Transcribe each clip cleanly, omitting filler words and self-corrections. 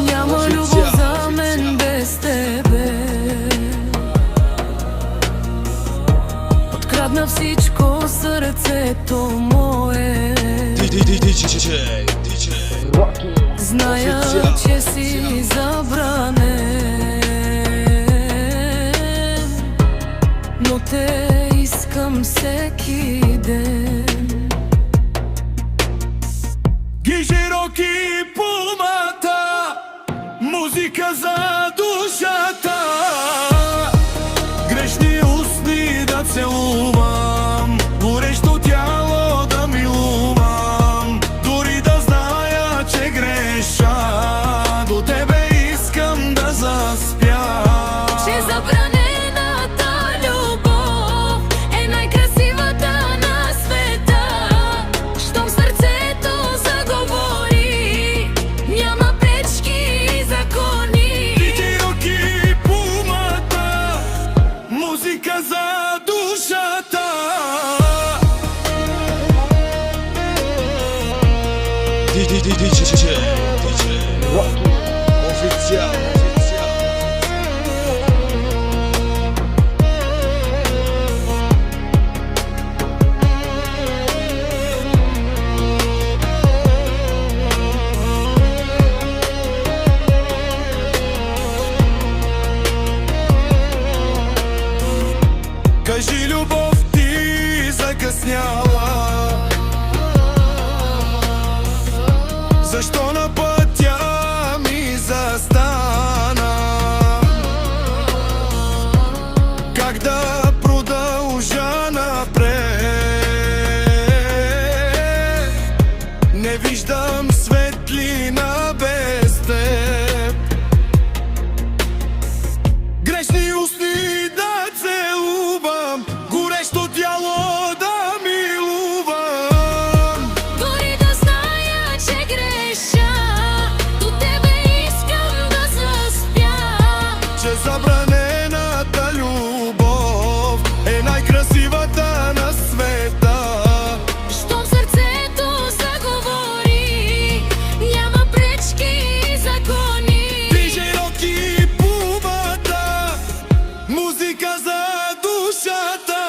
Няма любов за мен без тебе. Открадна всичко сърцето мое. Зная, че си забранен, но те искам всеки ден. Широки пулмата, музика за душата. Грешни устни да целувам, горещо тяло да милувам. Дори да зная, че греша, до тебе искам да заспя. Че забранената любов е най-красивата на света. Щом сърцето заговори, няма пречки и закони. Широки пулмата, музика за душата. Кажи, любов ти закъсняла, защо на пътя ми застана? Как да продължа напред? Не виждам светлина без теб. Грешни устни да целувам, горещо тяло да милувам. Дори да зная, че греша, до тебе искам да заспя. Че забранената любов е най-красивата на света. Щом сърцето заговори, няма пречки и закони. Ти широки пулмата, музика за душата.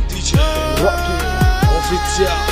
DJ Rocky Oficial.